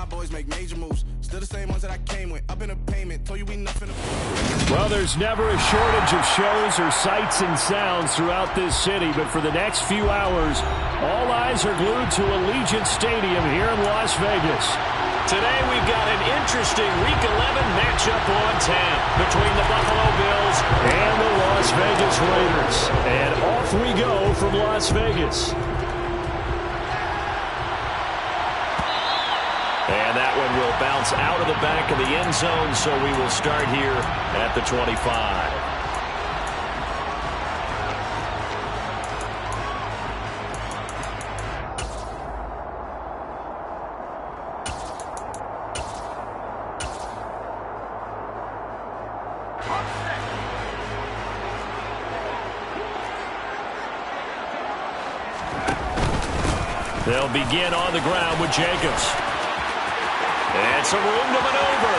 my boys make major moves. Still the same ones that I came with. Up in a payment, told you we nothing to... Well, there's never a shortage of shows or sights and sounds throughout this city, but for the next few hours, all eyes are glued to Allegiant Stadium here in Las Vegas. Today we've got an interesting Week 11 matchup on tap between the Buffalo Bills and the Las Vegas Raiders. And off we go from Las Vegas. And that one will bounce out of the back of the end zone, so we will start here at the 25. They'll begin on the ground with Jacobs. And some room to maneuver.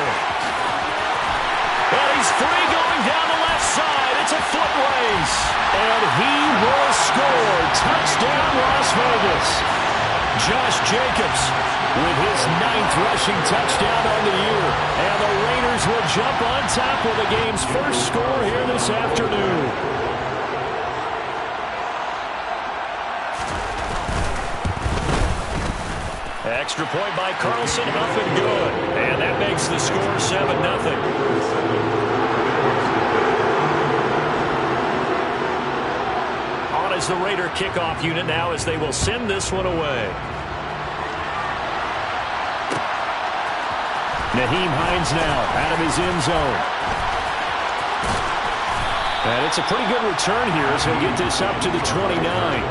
And he's free going down the left side. It's a foot race. And he will score. Touchdown, Las Vegas. Josh Jacobs with his 9th rushing touchdown on the year. And the Raiders will jump on top with the game's first score here this afternoon. Extra point by Carlson, up and good. And that makes the score 7-0. On is the Raider kickoff unit now as they will send this one away. Nyheim Hines now out of his end zone. And it's a pretty good return here as they get this up to the 29.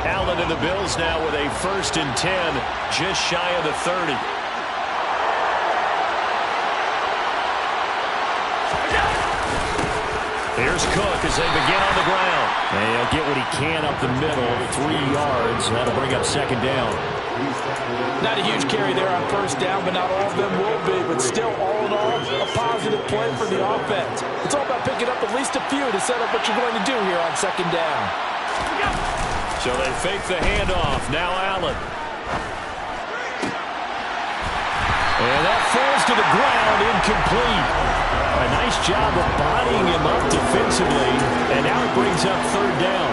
Allen and the Bills now with a 1st and 10, just shy of the 30. Here's Cook as they begin on the ground. And he'll get what he can up the middle, 3 yards. That'll bring up 2nd down. Not a huge carry there on 1st down, but not all of them will be. But still, all in all, a positive play for the offense. It's all about picking up at least a few to set up what you're going to do here on 2nd down. So they fake the handoff. Now Allen. And that falls to the ground, incomplete. A nice job of bodying him up defensively, and now it brings up 3rd down.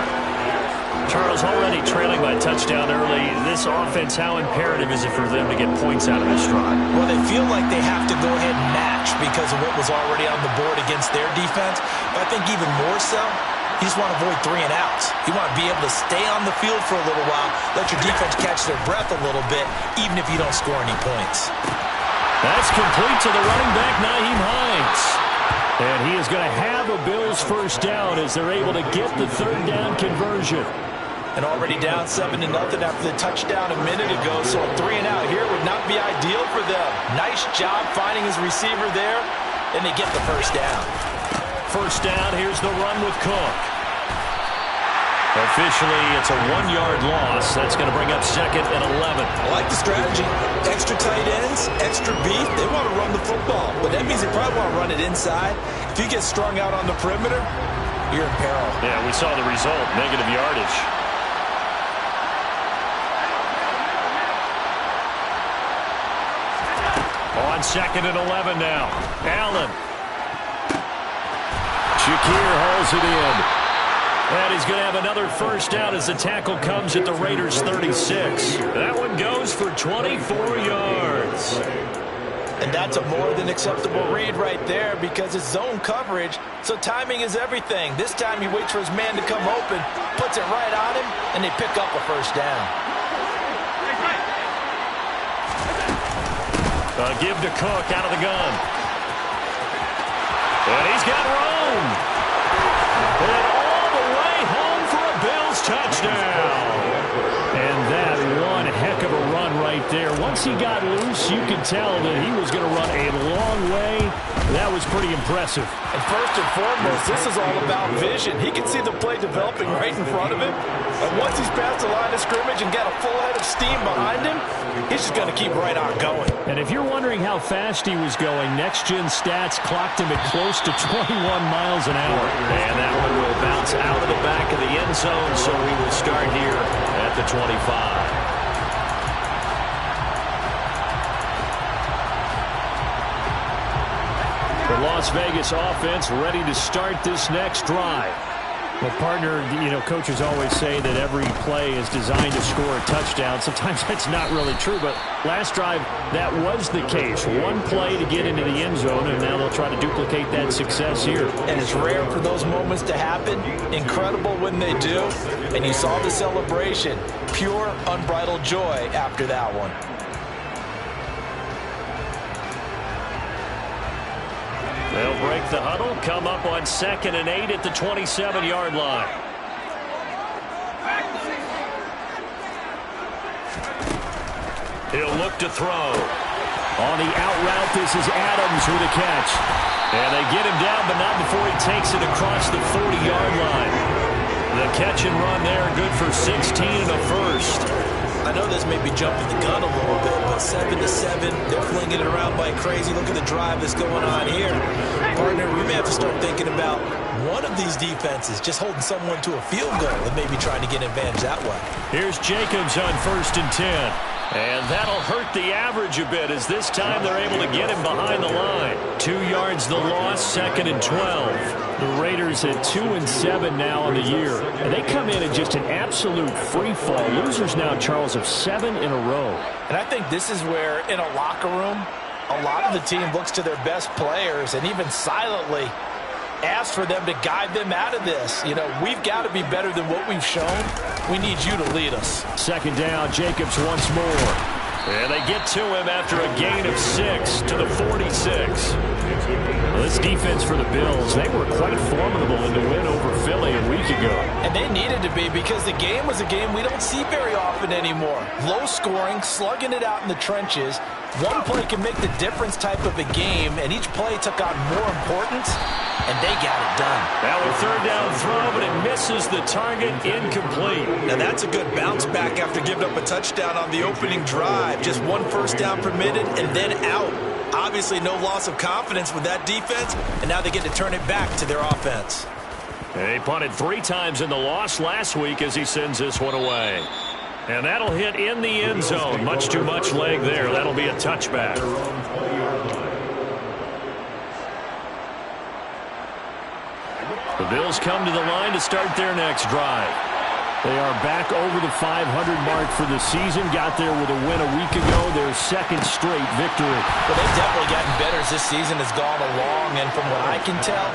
Charles, already trailing by a touchdown early. This offense, how imperative is it for them to get points out of this drive? Well, they feel like they have to go ahead and match because of what was already on the board against their defense. But I think even more so, you just want to avoid 3 and outs. You want to be able to stay on the field for a little while, let your defense catch their breath a little bit, even if you don't score any points. That's complete to the running back, Nyheim Hines. And he is going to have a Bills 1st down as they're able to get the 3rd down conversion. And already down 7-0 after the touchdown a minute ago, so a 3 and out here would not be ideal for them. Nice job finding his receiver there, and they get the 1st down. 1st down, here's the run with Cook. Officially, it's a 1-yard loss. That's going to bring up 2nd and 11. I like the strategy. Extra tight ends, extra beef. They want to run the football, but that means they probably want to run it inside. If you get strung out on the perimeter, you're in peril. Yeah, we saw the result, negative yardage. On 2nd and 11 now. Allen. Shakir hauls it in. And he's going to have another 1st down as the tackle comes at the Raiders' 36. That one goes for 24 yards. And that's a more than acceptable read right there because it's zone coverage, so timing is everything. This time he waits for his man to come open, puts it right on him, and they pick up a 1st down. Give to Cook out of the gun. And he's got room. And all the way home for a Bills touchdown. And that one heck of a run right right there. Once he got loose, you could tell that he was going to run a long way. That was pretty impressive. And first and foremost, this is all about vision. He can see the play developing right in front of him. And once he's past the line of scrimmage and got a full head of steam behind him, he's just going to keep right on going. And if you're wondering how fast he was going, Next Gen Stats clocked him at close to 21 miles an hour. And that one will bounce out of the back of the end zone, so we will start here at the 25. The Las Vegas offense ready to start this next drive. Well, partner, coaches always say that every play is designed to score a touchdown. Sometimes that's not really true, but last drive, that was the case. One play to get into the end zone, and now they'll try to duplicate that success here. And it's rare for those moments to happen. Incredible when they do. And you saw the celebration. Pure, unbridled joy after that one. They'll break the huddle, come up on 2nd and 8 at the 27-yard line. He'll look to throw. On the out route, this is Adams with a catch. And they get him down, but not before he takes it across the 40-yard line. The catch and run there, good for 16 and a first. I know this may be jumping the gun a little bit, but 7-7, they're flinging it around like crazy. Look at the drive that's going on here. Partner, we may have to start thinking about one of these defenses just holding someone to a field goal and maybe trying to get an advantage that way. Here's Jacobs on 1st and 10. And that'll hurt the average a bit as this time they're able to get him behind the line. 2 yards the loss, 2nd and 12. The Raiders at 2-7 now on the year. And they come in at just an absolute free fall. Losers now, Charles, of 7 in a row. And I think this is where, in a locker room, a lot of the team looks to their best players and even silently asks for them to guide them out of this. We've got to be better than what we've shown. We need you to lead us. 2nd down, Jacobs once more. And they get to him after a gain of 6 to the 46. Well, this defense for the Bills, they were quite formidable in the win over Philly a week ago. And they needed to be because the game was a game we don't see very often anymore. Low scoring, slugging it out in the trenches. One play can make the difference type of a game, and each play took on more importance, and they got it done. Now a 3rd down throw, but it misses the target, incomplete. Now that's a good bounce back after giving up a touchdown on the opening drive. Just 1 first down permitted and then out. Obviously no loss of confidence with that defense, and now they get to turn it back to their offense. They punted 3 times in the loss last week as he sends this one away. And that'll hit in the end zone. Much too much leg there. That'll be a touchback. The Bills come to the line to start their next drive. They are back over the 500 mark for the season. Got there with a win a week ago. Their 2nd straight victory. Well, they've definitely gotten better as this season has gone along. And from what I can tell,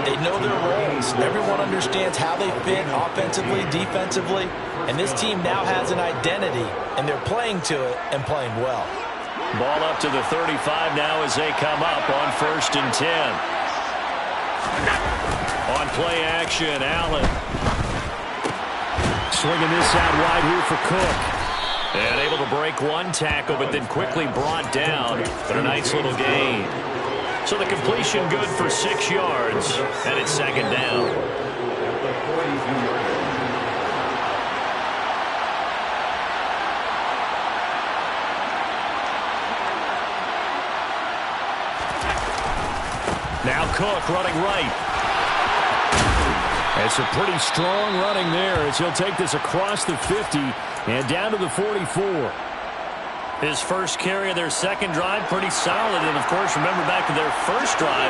they know their roles. Everyone understands how they fit offensively, defensively. And this team now has an identity, and they're playing to it and playing well. Ball up to the 35 now as they come up on 1st and 10. On play action, Allen. Swinging this out wide here for Cook. And able to break 1 tackle, but then quickly brought down. But a nice little gain. So the completion good for 6 yards, and it's 2nd down. Now Cook running right. It's a pretty strong running there as he'll take this across the 50 and down to the 44. His first carry of their 2nd drive, pretty solid. And, of course, remember back to their first drive,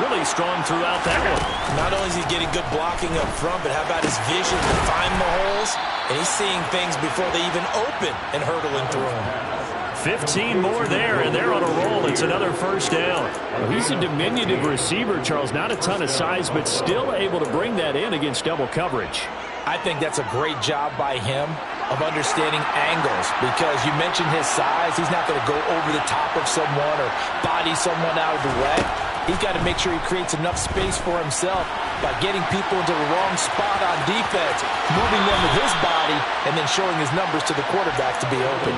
really strong throughout that one. Not only is he getting good blocking up front, but how about his vision to find the holes? And he's seeing things before they even open and hurtling through them. 15 more there, and they're on a roll. It's another 1st down. Well, he's a diminutive receiver, Charles. Not a ton of size, but still able to bring that in against double coverage. I think that's a great job by him of understanding angles, because you mentioned his size. He's not going to go over the top of someone or body someone out of the way. he's got to make sure he creates enough space for himself by getting people into the wrong spot on defense, moving them with his body, and then showing his numbers to the quarterback to be open.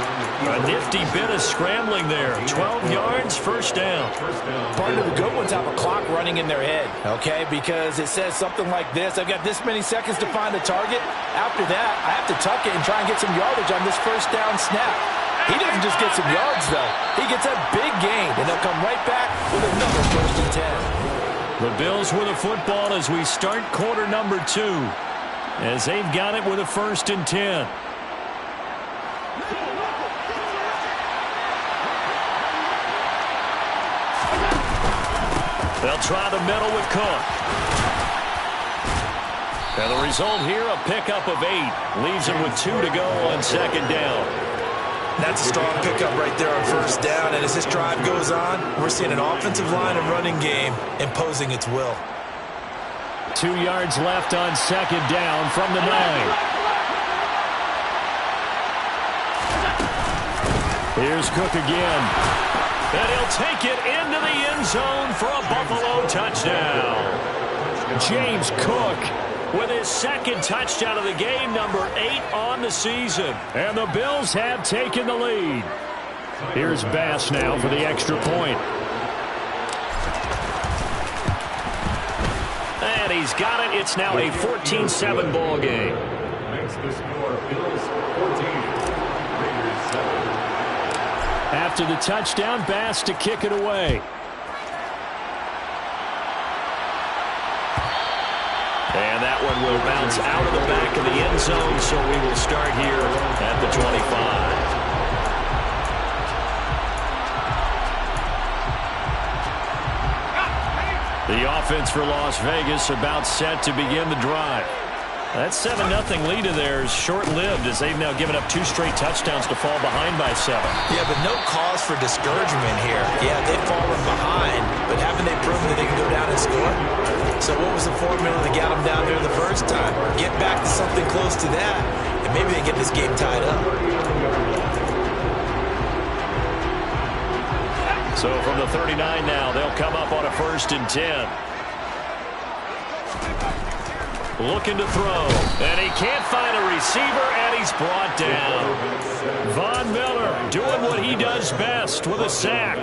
A nifty bit of scrambling there. 12 yards, first down. Part of the good ones have a clock running in their head, okay? Because it says something like this: I've got this many seconds to find the target. After that, I have to tuck it and try and get some yardage on this first down snap. He doesn't just get some yards, though. He gets a big gain, and they'll come right back with another 1st and 10. The Bills with the football as we start quarter number 2, as they've got it with a 1st and 10. They'll try the middle with Cook. And the result here, a pickup of 8. Leaves him with 2 to go on 2nd down. That's a strong pickup right there on 1st down. And as this drive goes on, we're seeing an offensive line and running game imposing its will. 2 yards left on 2nd down from the 9. Here's Cook again. And he'll take it into the end zone for a Buffalo touchdown. James Cook with his 2nd touchdown of the game, number 8 on the season. And the Bills have taken the lead. Here's Bass now for the extra point. And he's got it. It's now a 14-7 ball game. After the touchdown, Bass to kick it away. And that one will bounce out of the back of the end zone, so we will start here at the 25. The offense for Las Vegas about set to begin the drive. That 7-0 lead of theirs short-lived as they've now given up 2 straight touchdowns to fall behind by 7. Yeah, but no cause for discouragement here. Yeah, they've fallen behind, but haven't they proven that they can go down and score? So what was the formula that got them down there the first time? Get back to something close to that, and maybe they get this game tied up. So from the 39 now, they'll come up on a 1st and 10. Looking to throw, and he can't find a receiver, and he's brought down. Von Miller doing what he does best with a sack.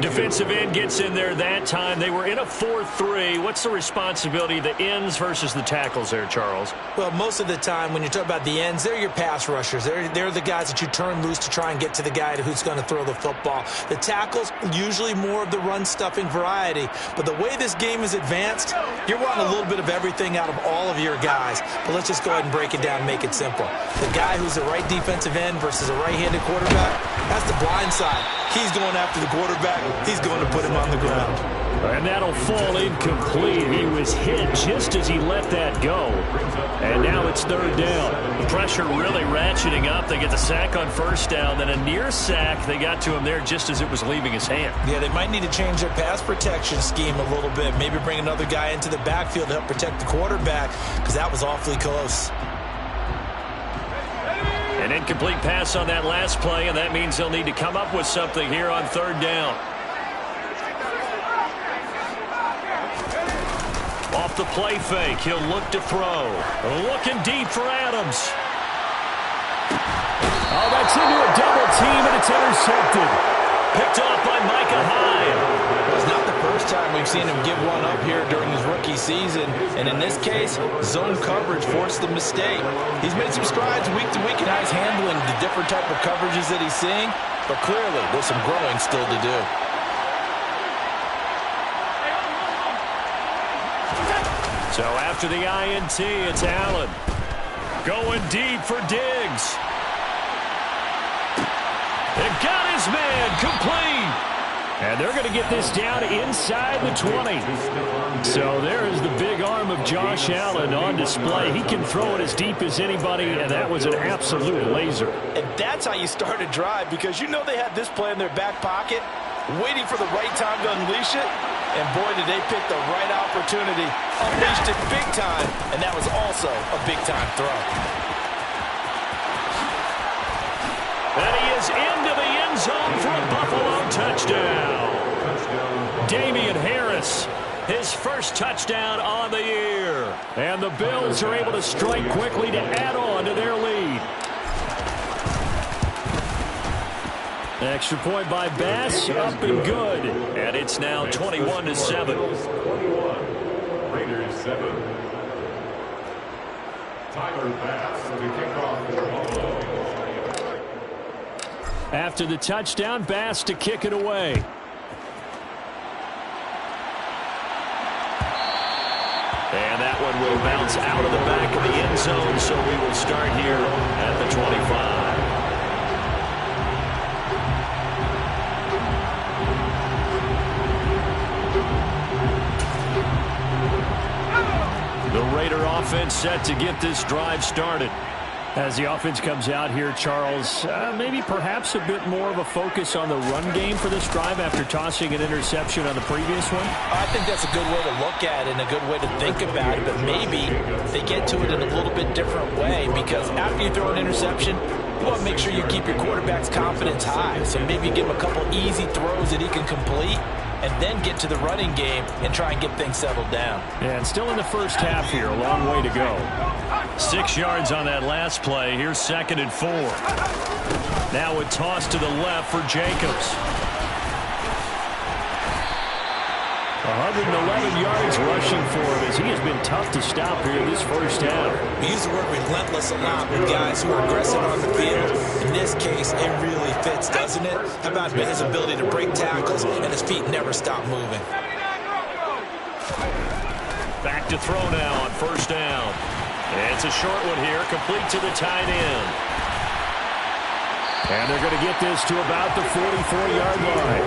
Defensive end gets in there that time. They were in a 4-3. What's the responsibility of the ends versus the tackles there, Charles? Well, most of the time when you talk about the ends, they're your pass rushers. They're the guys that you turn loose to try and get to the guy who's going to throw the football. The tackles, usually more of the run-stuffing variety. But the way this game is advanced, you're wanting a little bit of everything out of all of your guys. But let's just go ahead and break it down and make it simple. The guy who's the right defensive end versus a right-handed quarterback, that's the blind side. He's going after the quarterback. He's going to put him on the ground. And that'll fall incomplete. He was hit just as he let that go. And now it's 3rd down. The pressure really ratcheting up. They get the sack on 1st down. Then a near sack. They got to him there just as it was leaving his hand. Yeah, they might need to change their pass protection scheme a little bit. Maybe bring another guy into the backfield to help protect the quarterback, because that was awfully close. An incomplete pass on that last play, and that means they'll need to come up with something here on 3rd down. Off the play fake, he'll look to throw. Looking deep for Adams. Oh, that's into a double team, and it's intercepted. Picked off by Micah Hyde. It's not the first time we've seen him give one up here during his rookie season. And in this case, zone coverage forced the mistake. He's made some strides week to week, and he's handling the different type of coverages that he's seeing. But clearly, there's some growing still to do. So after the INT, it's Allen. Going deep for Diggs. They've got his man complete. And they're going to get this down inside the 20. So there is the big arm of Josh Allen on display. He can throw it as deep as anybody, and that was an absolute laser. And that's how you start a drive, because you know they had this play in their back pocket, waiting for the right time to unleash it. And boy, did they pick the right opportunity. Unleashed it big time, and that was also a big-time throw. And he is into the end zone for a Buffalo touchdown. Damian Harris Davis. His first touchdown on the year. And the Bills are able to strike quickly to add on to their lead. Extra point by Bass, up and good. And it's now 21-7. Raiders 7. Tyler Bass to kick off for Buffalo. After the touchdown, Bass to kick it away. And that one will bounce out of the back of the end zone, so we will start here at the 25. The Raider offense set to get this drive started. As the offense comes out here, Charles, maybe perhaps a bit more of a focus on the run game for this drive after tossing an interception on the previous one? I think that's a good way to look at it and a good way to think about it, but maybe they get to it in a little bit different way, because after you throw an interception, you want to make sure you keep your quarterback's confidence high. So maybe give him a couple easy throws that he can complete, and then get to the running game and try and get things settled down. Yeah, and still in the first half here, a long way to go. 6 yards on that last play. Here's 2nd and 4. Now a toss to the left for Jacobs. 111 yards rushing for him as he has been tough to stop here this first half. We use the word relentless a lot with guys who are aggressive on the field. In this case, it really fits, doesn't it? How about his ability to break tackles and his feet never stop moving? Back to throw now on first down. It's a short one here, complete to the tight end. And they're going to get this to about the 44-yard line.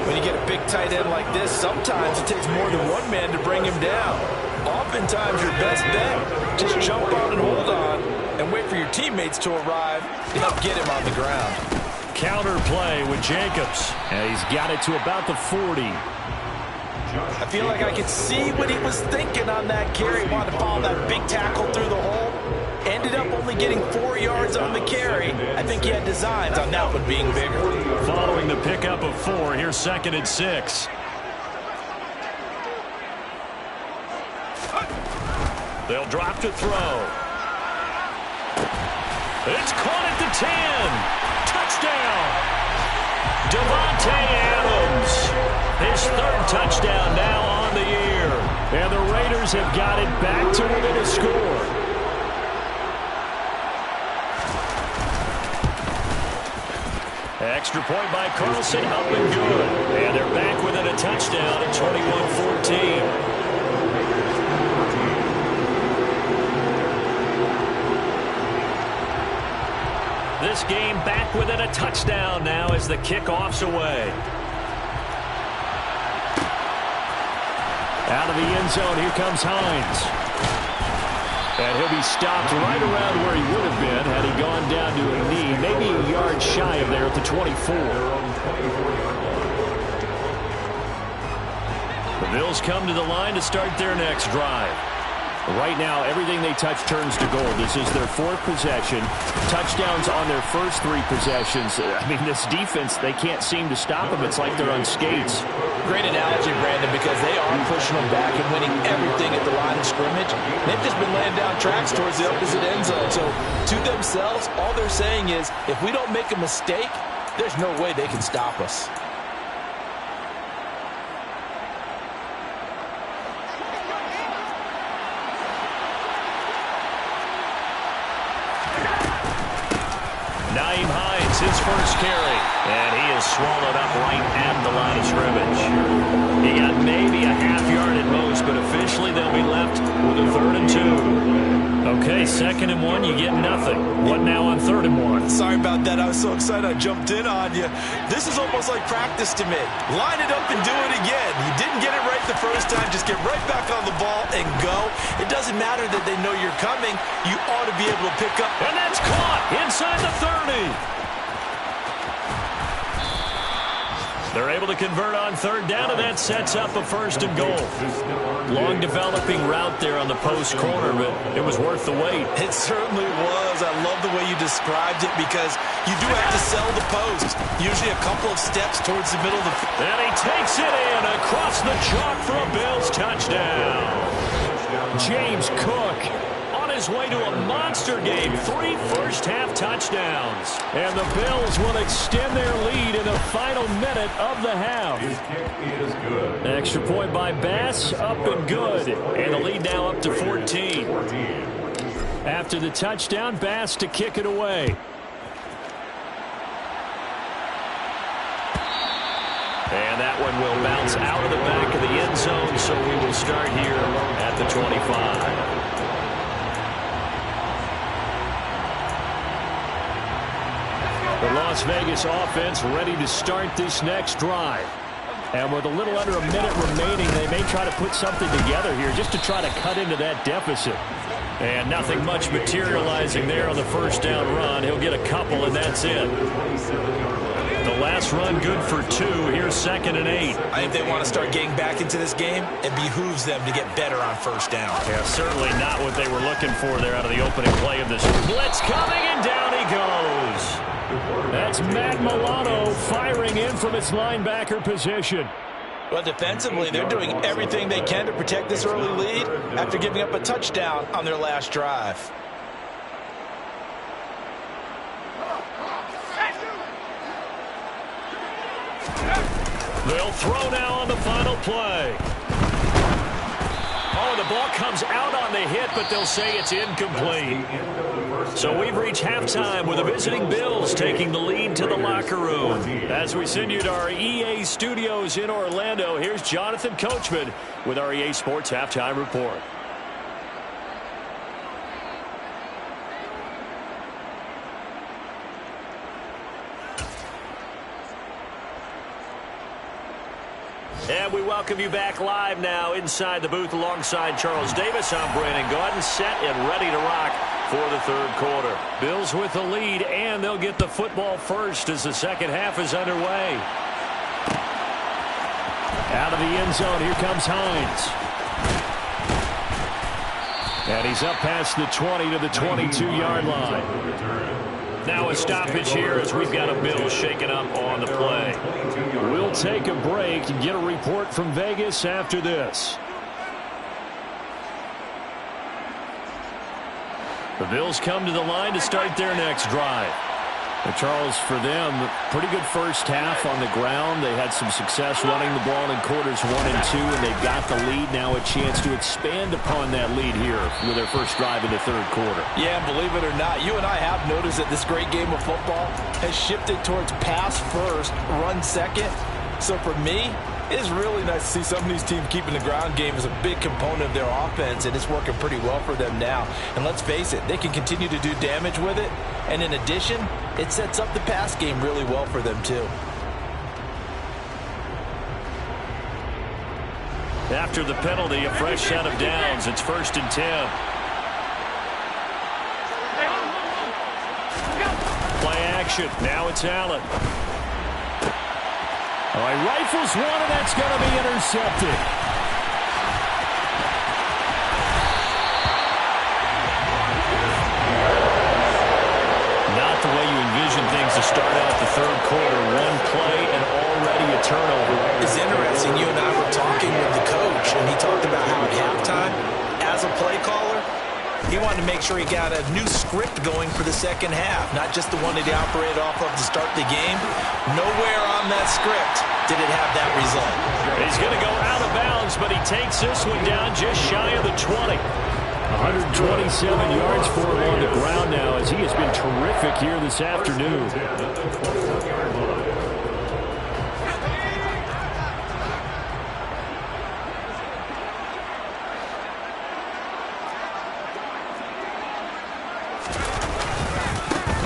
When you get a big tight end like this, sometimes it takes more than one man to bring him down. Oftentimes, your best bet, just jump on and hold on and wait for your teammates to arrive to help get him on the ground. Counter play with Jacobs. And he's got it to about the 40. I feel like I could see what he was thinking on that carry. Wanted to follow that big tackle through the hole. Ended up only getting 4 yards on the carry. I think he had designs on that one being bigger. Following the pickup of 4, here's 2nd and 6. They'll drop to throw. It's caught at the 10. Touchdown. Davante Adams. His 3rd touchdown now on the year. And the Raiders have got it back to within a score. Extra point by Carlson, up and good. And they're back within a touchdown at 21-14. This game back within a touchdown now as the kickoff's away. Out of the end zone, here comes Hines. And he'll be stopped right around where he would have been had he gone down to a knee, maybe a yard shy of there at the 24. The Bills come to the line to start their next drive. Right now, everything they touch turns to gold. This is their 4th possession. Touchdowns on their first 3 possessions. I mean, this defense, they can't seem to stop them. It's like they're on skates. Great analogy, Brandon, because they are pushing them back and winning everything at the line of scrimmage. They've just been laying down tracks towards the opposite end zone. So, to themselves, all they're saying is, if we don't make a mistake, there's no way they can stop us. Nyheim Hines, his first carry. And he is swallowed up right at the line of scrimmage. He got maybe a half yard at most, but officially they'll be left with a 3rd and 2. Okay, 2nd and 1, you get nothing. What now on 3rd and 1? Sorry about that. I was so excited I jumped in on you. This is almost like practice to me. Line it up and do it again. You didn't get it right the first time. Just get right back on the ball and go. It doesn't matter that they know you're coming. You ought to be able to pick up. And that's caught inside the 30. They're able to convert on third down, and that sets up a first and goal. Long developing route there on the post corner, but it was worth the wait. It certainly was. I love the way you described it because you do have to sell the post. Usually a couple of steps towards the middle of the field. And he takes it in across the chalk for a Bills touchdown. James Cook on his way to a monster game. 3 first-half touchdowns. And the Bills will extend their lead in the final minute of the half. His kick is good. Extra point by Bass, up and good. And the lead now up to 14. After the touchdown, Bass to kick it away. And that one will bounce out of the back of the end zone, so we will start here at the 25. The Las Vegas offense ready to start this next drive. And with a little under a minute remaining, they may try to put something together here just to try to cut into that deficit. And nothing much materializing there on the first down run. He'll get a couple, and that's it. The last run good for 2. Here's 2nd and 8. I think they want to start getting back into this game. It behooves them to get better on first down. Yeah, certainly not what they were looking for there out of the opening play of this. Blitz coming, and down he goes. That's Matt Milano firing in from its linebacker position. Well, defensively, they're doing everything they can to protect this early lead after giving up a touchdown on their last drive. They'll throw now on the final play. Oh, the ball comes out on the hit, but they'll say it's incomplete. So we've reached halftime with the visiting Bills taking the lead to the locker room. As we send you to our EA studios in Orlando, here's Jonathan Coachman with our EA Sports Halftime Report. And we welcome you back live now inside the booth alongside Charles Davis. I'm Brandon Gaudin, set and ready to rock for the third quarter. Bills with the lead, and they'll get the football first as the second half is underway. Out of the end zone, here comes Hines. And he's up past the 20 to the 22-yard line. Now a stoppage here as we've got a Bill shaken up on the play. We'll take a break and get a report from Vegas after this. The Bills come to the line to start their next drive. And Charles, for them, pretty good first half on the ground. They had some success running the ball in quarters 1 and 2, and they've got the lead. Now a chance to expand upon that lead here with their first drive in the third quarter. Yeah, and believe it or not, you and I have noticed that this great game of football has shifted towards pass first, run second. So for me, it is really nice to see some of these teams keeping the ground game as a big component of their offense, and it's working pretty well for them now. And let's face it, they can continue to do damage with it. And in addition, it sets up the pass game really well for them too. After the penalty, a fresh set of downs. It's 1st and 10. Play action. Now it's Allen. All right, rifles one, and that's going to be intercepted. Not the way you envision things to start out the third quarter. One play and already a turnover. It's interesting. You and I were talking with the coach, and he talked about how at halftime, as a play caller, he wanted to make sure he got a new script going for the second half, not just the one that he operated off of to start the game. Nowhere on that script did it have that result. He's going to go out of bounds, but he takes this one down just shy of the 20. 127 yards for him on the ground now as he has been terrific here this afternoon.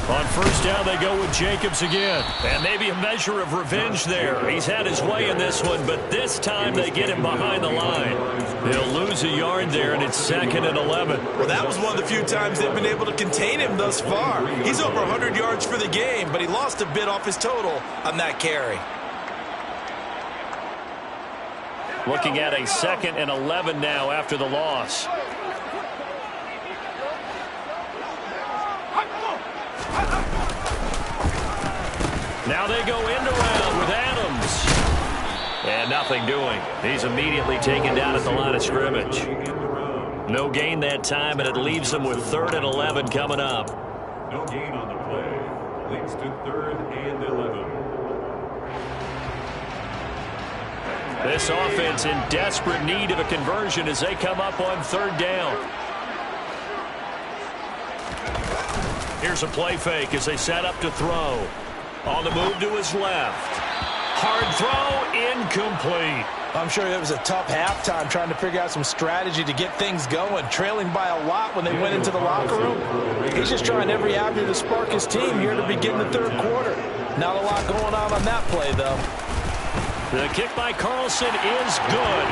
On first down, they go with Jacobs again. And maybe a measure of revenge there. He's had his way in this one, but this time they get him behind the line. They'll lose a yard there, and it's 2nd and 11. Well, that was one of the few times they've been able to contain him thus far. He's over 100 yards for the game, but he lost a bit off his total on that carry. Looking at a 2nd and 11 now after the loss. Now they go end around with Adams. And nothing doing. He's immediately taken down at the line of scrimmage. No gain that time, and it leaves them with 3rd and 11 coming up. No gain on the play. Leads to 3rd and 11. This offense in desperate need of a conversion as they come up on 3rd down. Here's a play fake as they set up to throw. On the move to his left. Hard throw, incomplete. I'm sure it was a tough halftime trying to figure out some strategy to get things going. Trailing by a lot when they went into the locker room. He's just trying every avenue to spark his team here to begin the 3rd quarter. Not a lot going on that play, though. The kick by Carlson is good.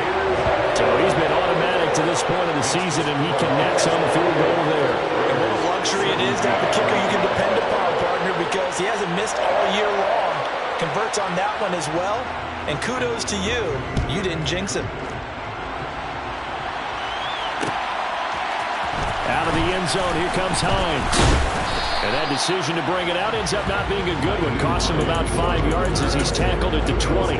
So he's been automatic to this point of the season, and he connects on the field goal there. And what a luxury it is to have a kicker you can depend upon, partner, because he hasn't missed all year long. Converts on that one as well. And kudos to you. You didn't jinx him. Out of the end zone, here comes Hines. And that decision to bring it out ends up not being a good one. Costs him about 5 yards as he's tackled at the 20.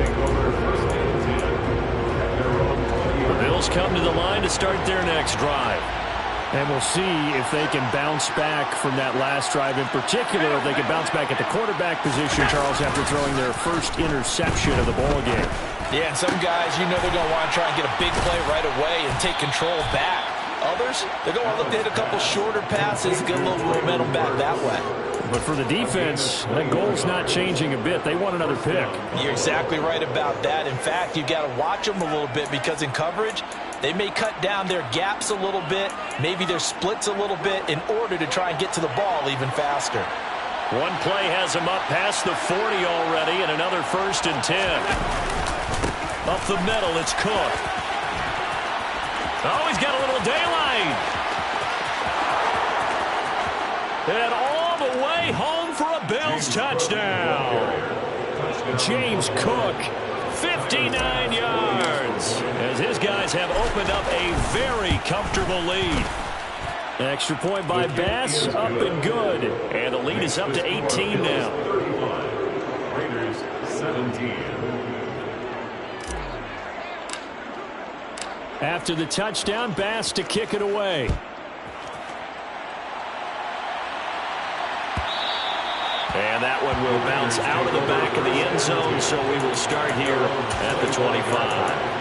The Bills come to the line to start their next drive. And we'll see if they can bounce back from that last drive. In particular, if they can bounce back at the quarterback position, Charles, after throwing their first interception of the ball game. Yeah, and some guys, you know they're going to want to try and get a big play right away and take control back. Others, they're going to look to hit a couple shorter passes, get a little momentum back that way. But for the defense, that goal's not changing a bit. They want another pick. You're exactly right about that. In fact, you've got to watch them a little bit because in coverage, they may cut down their gaps a little bit, maybe their splits a little bit in order to try and get to the ball even faster. One play has him up past the 40 already, and another 1st and 10. Up the middle, it's Cook. Oh, he's got a little daylight. And all the way home for a Bills touchdown. James Cook, 59 yards. As his guys have opened up a very comfortable lead. extra point by Bass, up and good. And the lead is up to 18 now. Raiders 17. After the touchdown, Bass to kick it away. And that one will bounce out of the back of the end zone, so we will start here at the 25.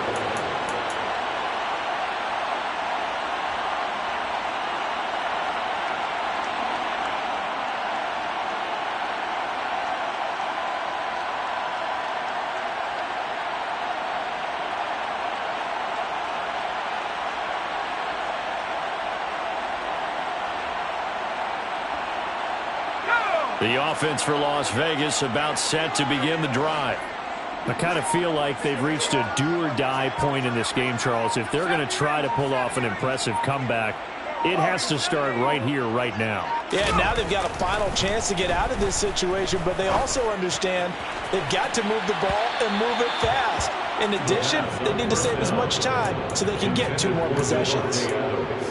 The offense for Las Vegas about set to begin the drive. I kind of feel like they've reached a do-or-die point in this game, Charles. If they're going to try to pull off an impressive comeback, it has to start right here, right now. Yeah, now they've got a final chance to get out of this situation, but they also understand they've got to move the ball and move it fast. In addition, they need to save as much time so they can get 2 more possessions.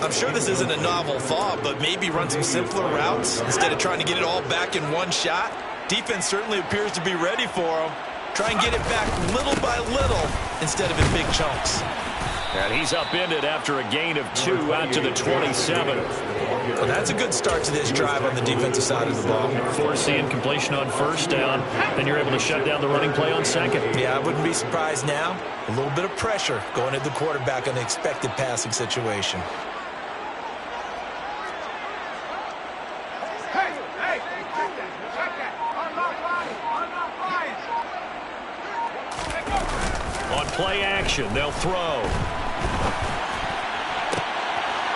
I'm sure this isn't a novel thought, but maybe run some simpler routes instead of trying to get it all back in one shot. Defense certainly appears to be ready for them. Try and get it back little by little instead of in big chunks. And he's upended after a gain of 2 out to the 27. Well, that's a good start to this drive on the defensive side of the ball. Force the incompletion on 1st down, then you're able to shut down the running play on 2nd. Yeah, I wouldn't be surprised now. A little bit of pressure going at the quarterback on the expected passing situation. On play action, they'll throw.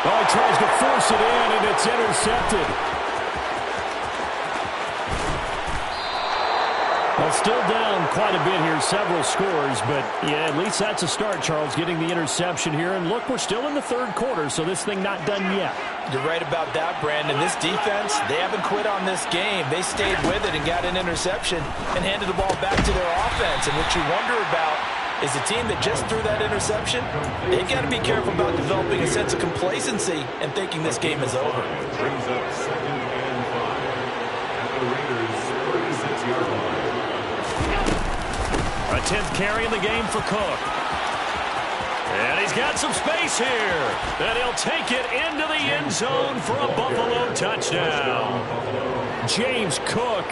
Oh, he tries to force it in, and it's intercepted. Well, still down quite a bit here, several scores, but yeah, at least that's a start, Charles, getting the interception here. And look, we're still in the 3rd quarter, so this thing not done yet. You're right about that, Brandon. This defense, they haven't quit on this game. They stayed with it and got an interception and handed the ball back to their offense. And what you wonder about is the team that just threw that interception. They've got to be careful about developing a sense of complacency and thinking this game is over. Brings up 2nd and 5 at the Raiders' 36-yard line. A 10th carry in the game for Cook. And he's got some space here. And he'll take it into the end zone for a Buffalo touchdown. James Cook,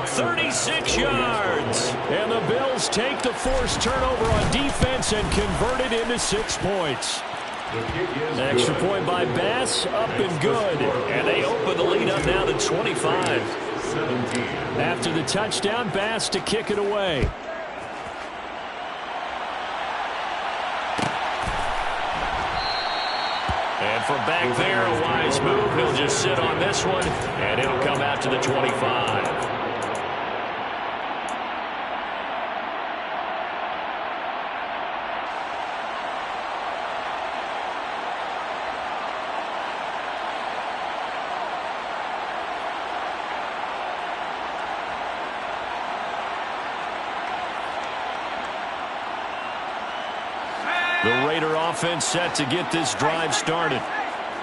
36 yards. And the Bills take the forced turnover on defense and convert it into 6 points. The extra point by Bass, up and good. And they open the lead up now to 25. After the touchdown, Bass to kick it away. And from back there, a wise move. He'll just sit on this one, and it'll come out to the 25. The Raider offense set to get this drive started.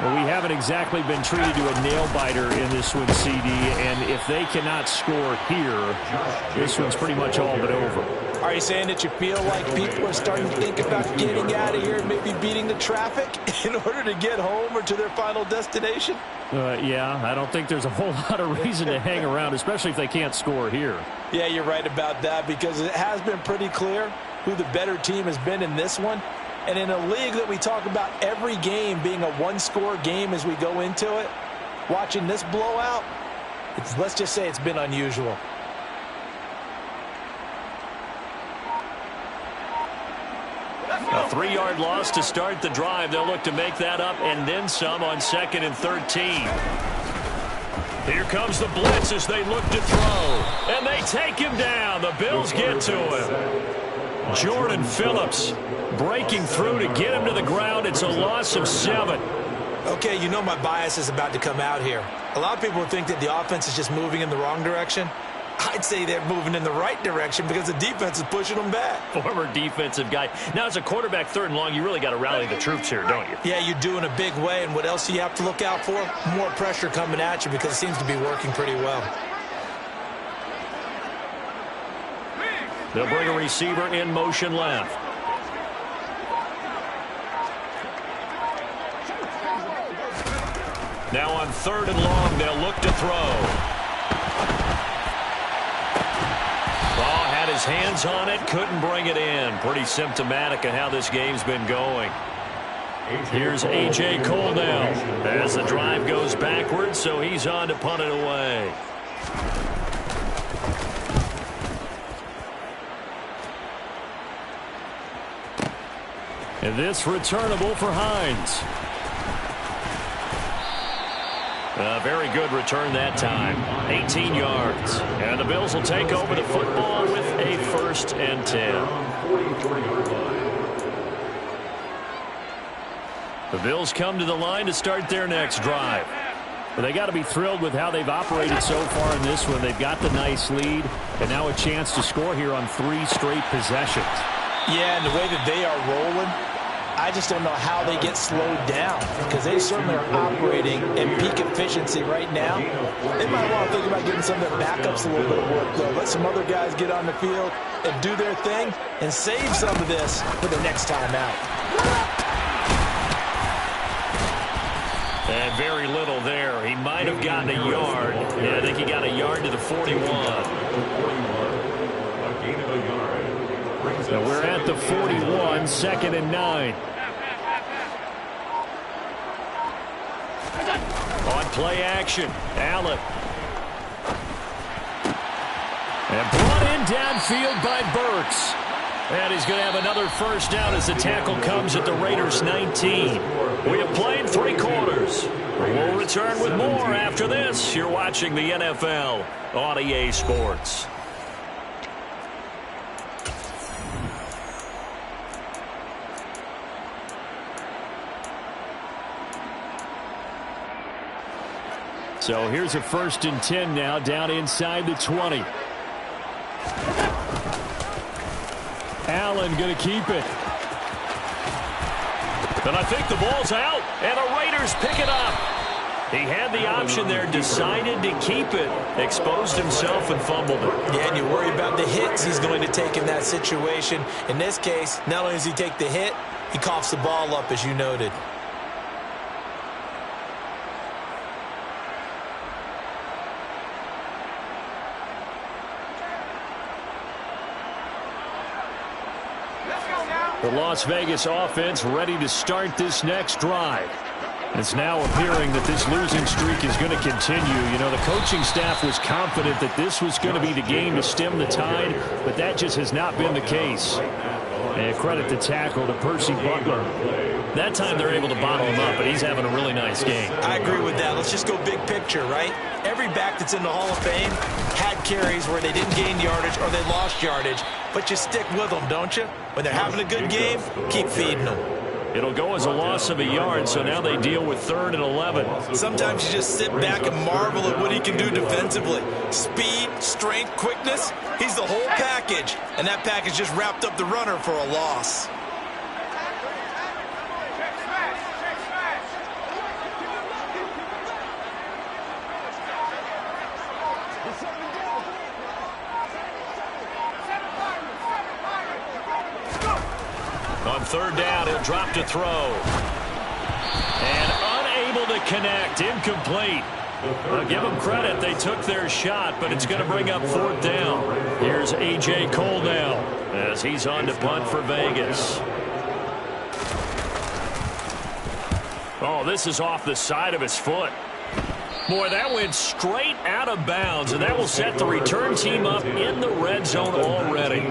Well, we haven't exactly been treated to a nail-biter in this one, CD, and if they cannot score here, this one's pretty much all but over. Are you saying that you feel like people are starting to think about getting out of here and maybe beating the traffic in order to get home or to their final destination? Yeah, I don't think there's a whole lot of reason to hang around, especially if they can't score here. Yeah, you're right about that, because it has been pretty clear who the better team has been in this one. And in a league that we talk about every game being a one-score game as we go into it, watching this blowout, let's just say it's been unusual. A 3-yard loss to start the drive. They'll look to make that up and then some on 2nd and 13. Here comes the blitz as they look to throw. And they take him down. The Bills get to him. Jordan Phillips breaking through to get him to the ground. It's a loss of 7. Okay, you know my bias is about to come out here. A lot of people think that the offense is just moving in the wrong direction. I'd say they're moving in the right direction because the defense is pushing them back. Former defensive guy. Now, as a quarterback, 3rd and long, you really got to rally the troops here, don't you? Yeah, you do in a big way. And what else do you have to look out for? More pressure coming at you because it seems to be working pretty well. They'll bring a receiver in motion left. Now on 3rd and long, they'll look to throw. Ball had his hands on it, couldn't bring it in. Pretty symptomatic of how this game's been going. Here's A.J. Cole now as the drive goes backwards, so he's on to punt it away. And this returnable for Hines. A very good return that time. 18 yards. And the Bills will take over the football with a 1st and 10. The Bills come to the line to start their next drive. But they got to be thrilled with how they've operated so far in this one. They've got the nice lead, and now a chance to score here on 3 straight possessions. Yeah, and the way that they are rolling, I just don't know how they get slowed down, because they certainly are operating at peak efficiency right now. They might want to think about giving some of their backups a little bit of work, though. Let some other guys get on the field and do their thing and save some of this for the next time out. And very little there. He might have gotten a yard. Yeah, I think he got a yard to the 41. So we're at the 41, 2nd and 9. On play action, Allen. And brought in downfield by Burks. And he's going to have another 1st down as the tackle comes at the Raiders' 19. We have played 3 quarters. We'll return with more after this. You're watching the NFL on EA Sports. So here's a 1st and 10 now, down inside the 20. Allen going to keep it. And I think the ball's out, and the Raiders pick it up. He had the option there, decided to keep it, exposed himself and fumbled it. Yeah, and you worry about the hits he's going to take in that situation. In this case, not only does he take the hit, he coughs the ball up, as you noted. The Las Vegas offense ready to start this next drive. It's now appearing that this losing streak is going to continue. You know, the coaching staff was confident that this was going to be the game to stem the tide, but that just has not been the case. And credit the tackle to Percy Butler. That time they're able to bottle him up, but he's having a really nice game. I agree with that. Let's just go big picture, right? Every back that's in the Hall of Fame had carries where they didn't gain yardage or they lost yardage, but you stick with them, don't you? When they're having a good game, keep feeding them. It'll go as a loss of a yard, so now they deal with 3rd and 11. Sometimes you just sit back and marvel at what he can do defensively. Speed, strength, quickness, he's the whole package. And that package just wrapped up the runner for a loss. On 3rd down, he'll drop to throw. And unable to connect. Incomplete. I'll give them credit. They took their shot, but it's going to bring up 4th down. Here's A.J. Cole now as he's on to punt for Vegas. Oh, this is off the side of his foot. Boy, that went straight out of bounds, and that will set the return team up in the red zone already.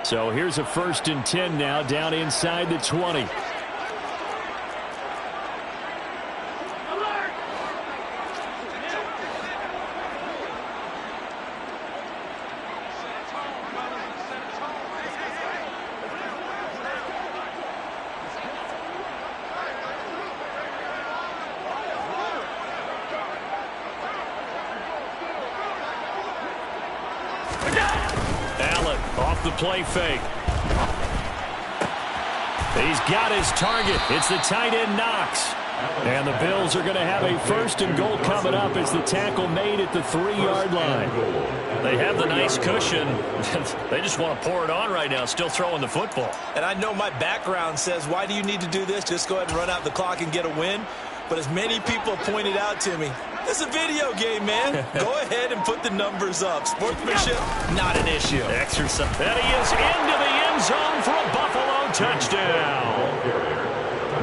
So here's a 1st and 10 now down inside the 20. Allen off the play fake. He's got his target. It's the tight end Knox. And the Bills are going to have a 1st and goal coming up as the tackle made at the 3-yard line. They have the nice cushion. They just want to pour it on right now, still throwing the football. And I know my background says, why do you need to do this? Just go ahead and run out the clock and get a win. But as many people pointed out to me, it's a video game, man. Go ahead and put the numbers up. Sportsmanship, not an issue. Exercise. And he is into the end zone for a Buffalo touchdown.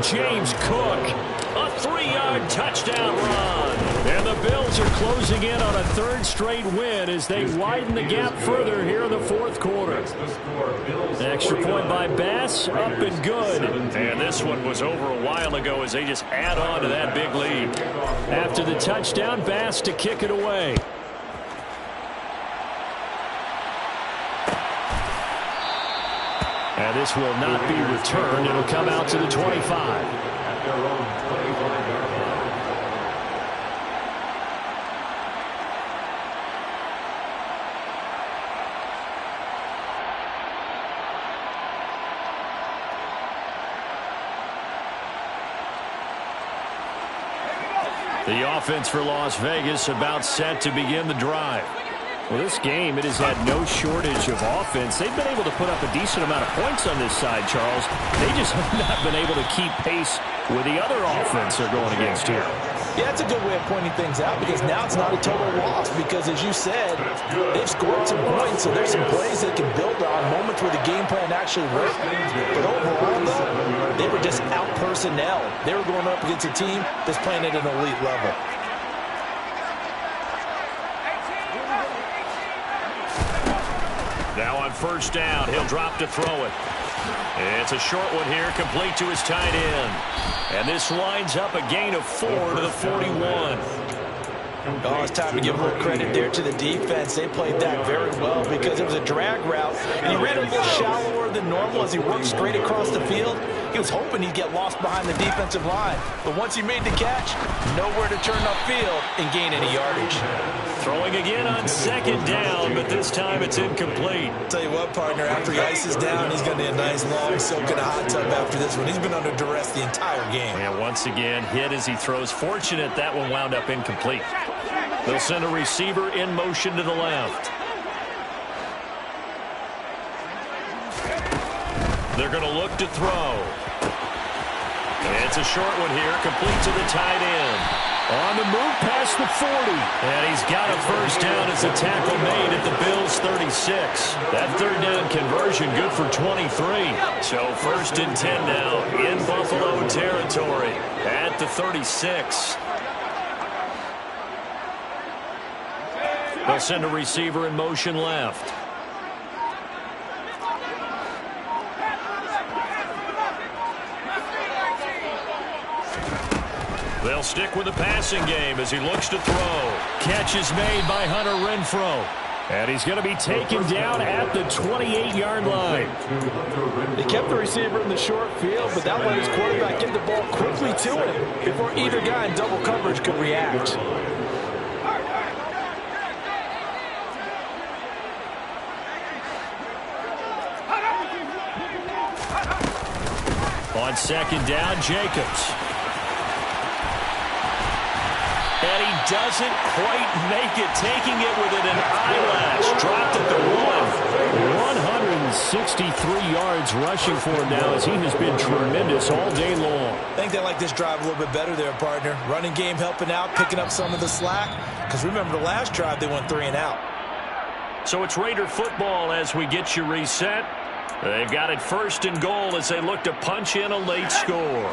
James Cook, A 3-yard touchdown run. and the Bills are closing in on a 3rd straight win as they widen the gap further here in the 4th quarter. An extra point by Bass, up and good. And this one was over a while ago as they just add on to that big lead. After the touchdown, Bass to kick it away. And this will not be returned. It'll come out to the 25. The offense for Las Vegas about set to begin the drive. Well, this game, it has had no shortage of offense. They've been able to put up a decent amount of points on this side, Charles. They just have not been able to keep pace with the other offense they're going against here. Yeah, that's a good way of pointing things out because now it's not a total loss because, as you said, they've scored some points, so there's some plays they can build on, moments where the game plan actually worked. But overall, though, they were just out-personnel. They were going up against a team that's playing at an elite level. Now on 1st down, he'll drop to throw it. It's a short one here, complete to his tight end. And this lines up a gain of 4 to the 41. Oh, it's time to give a little credit there to the defense. They played that very well because it was a drag route. And he ran a little shallower than normal as he worked straight across the field. He was hoping he'd get lost behind the defensive line. But once he made the catch, nowhere to turn upfield and gain any yardage. Throwing again on second down, but this time it's incomplete. Tell you what, partner, after he ices down, he's going to need a nice long soak in a hot tub after this one. He's been under duress the entire game. And once again, hit as he throws. Fortunate that one wound up incomplete. They'll send a receiver in motion to the left. They're going to look to throw. It's a short one here, complete to the tight end. On the move past the 40. And he's got a first down as a tackle made at the Bills' 36. That third down conversion good for 23. So first and 10 now in Buffalo territory at the 36. They'll send a receiver in motion left. They'll stick with the passing game as he looks to throw. Catch is made by Hunter Renfrow. And he's going to be taken down at the 28-yard line. They kept the receiver in the short field, but that let his quarterback get the ball quickly to him before either guy in double coverage could react. On second down, Jacobs. And he doesn't quite make it, taking it within an eyelash. Dropped at the 163 yards rushing for him now as he has been tremendous all day long. I think they like this drive a little bit better there, partner. Running game helping out, picking up some of the slack. Because remember the last drive, they went 3 and out. So it's Raider football as we get you reset. They've got it first and goal as they look to punch in a late score.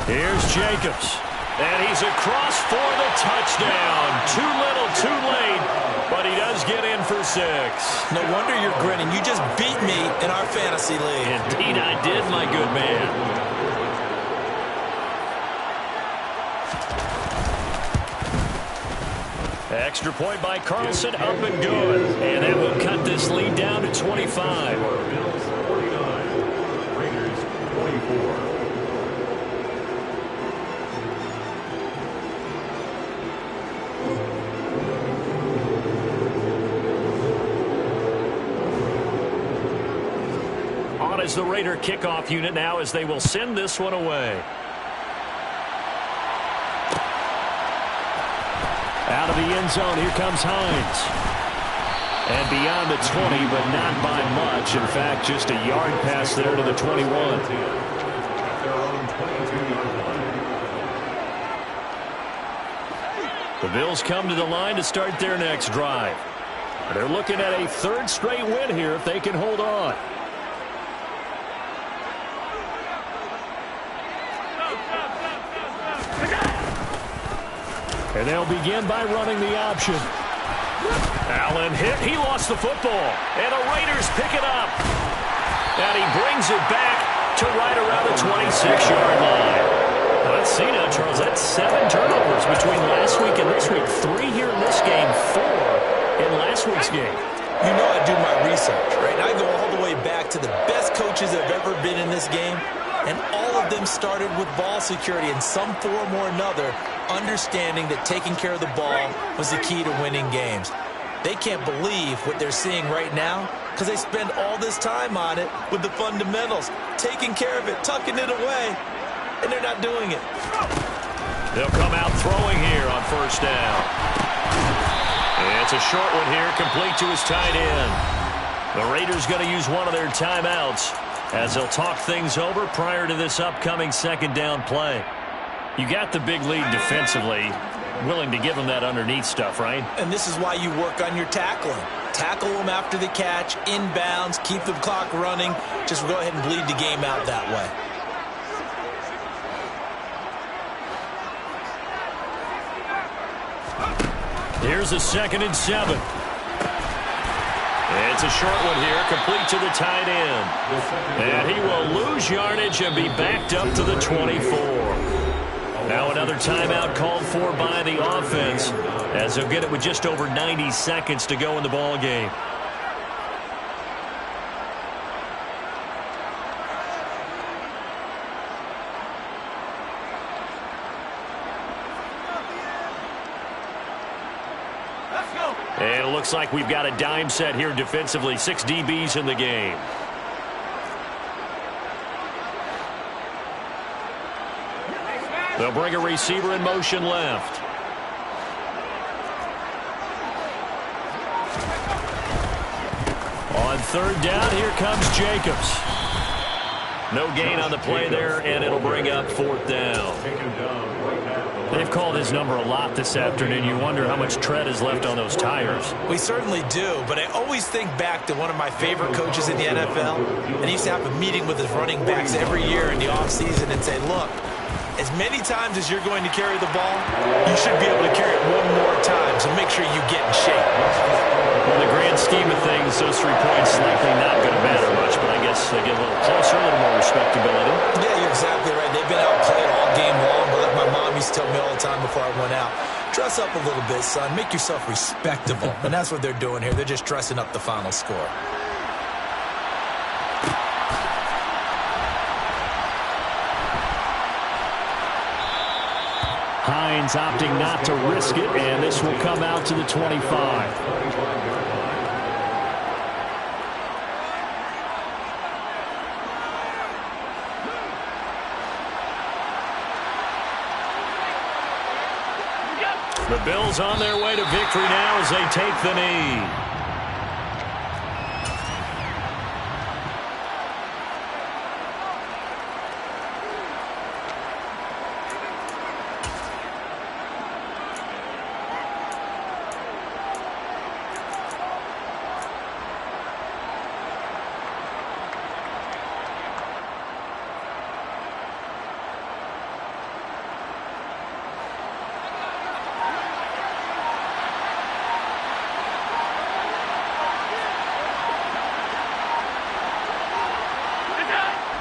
Here's Jacobs. And he's across for the touchdown. Too little, too late, but he does get in for 6. No wonder you're grinning. You just beat me in our fantasy league. Indeed I did, my good man. Extra point by Carlson, up and good. And that will cut this lead down to 25. Bills 49, Raiders 24. On as the Raider kickoff unit now as they will send this one away. Out of the end zone, here comes Hines. And beyond the 20, but not by much. In fact, just a yard pass there to the 21. The Bills come to the line to start their next drive. They're looking at a third straight win here if they can hold on. And they'll begin by running the option. Allen hit. He lost the football. And the Raiders pick it up. And he brings it back to right around the 26-yard line. Let's see now, Charles. That's 7 turnovers between last week and this week. 3 here in this game, 4 in last week's game. You know I do my research, right? And I go all the way back to the best coaches that have ever been in this game. And all of them started with ball security in some form or another, understanding that taking care of the ball was the key to winning games. They can't believe what they're seeing right now because they spend all this time on it with the fundamentals, taking care of it, tucking it away, and they're not doing it. They'll come out throwing here on first down. It's a short one here, complete to his tight end. The Raiders going to use one of their timeouts as they'll talk things over prior to this upcoming second down play. You got the big lead defensively, willing to give them that underneath stuff, right? And this is why you work on your tackling. Tackle them after the catch, inbounds, keep the clock running. Just go ahead and bleed the game out that way. Here's a 2nd and 7. It's a short one here, complete to the tight end. And he will lose yardage and be backed up to the 24. Now another timeout called for by the offense as they'll get it with just over 90 seconds to go in the ball game. And it looks like we've got a dime set here defensively. 6 DBs in the game. They'll bring a receiver in motion left. On third down, here comes Jacobs. No gain on the play there, and it'll bring up fourth down. They've called his number a lot this afternoon. You wonder how much tread is left on those tires. We certainly do, but I always think back to one of my favorite coaches in the NFL, and he used to have a meeting with his running backs every year in the offseason and say, look, as many times as you're going to carry the ball, you should be able to carry it one more time, so make sure you get in shape. Well, in the grand scheme of things, those 3 points likely not going to matter much, but I guess they get a little closer, a little more respectability. Yeah, you're exactly right. They've been outplayed all game long, but like my mom used to tell me all the time before I went out, dress up a little bit, son. Make yourself respectable. And that's what they're doing here. They're just dressing up the final score. Hines opting not to risk it, and this will come out to the 25. The Bills on their way to victory now as they take the knee.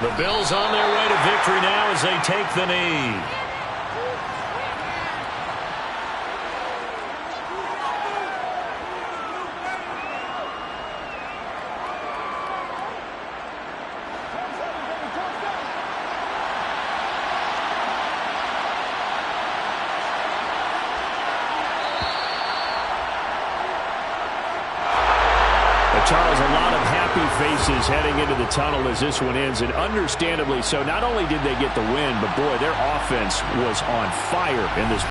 The Bills on their way to victory now as they take the knee. Charles, a lot of happy faces heading into the tunnel as this one ends, and understandably so. Not only did they get the win, but boy, their offense was on fire in this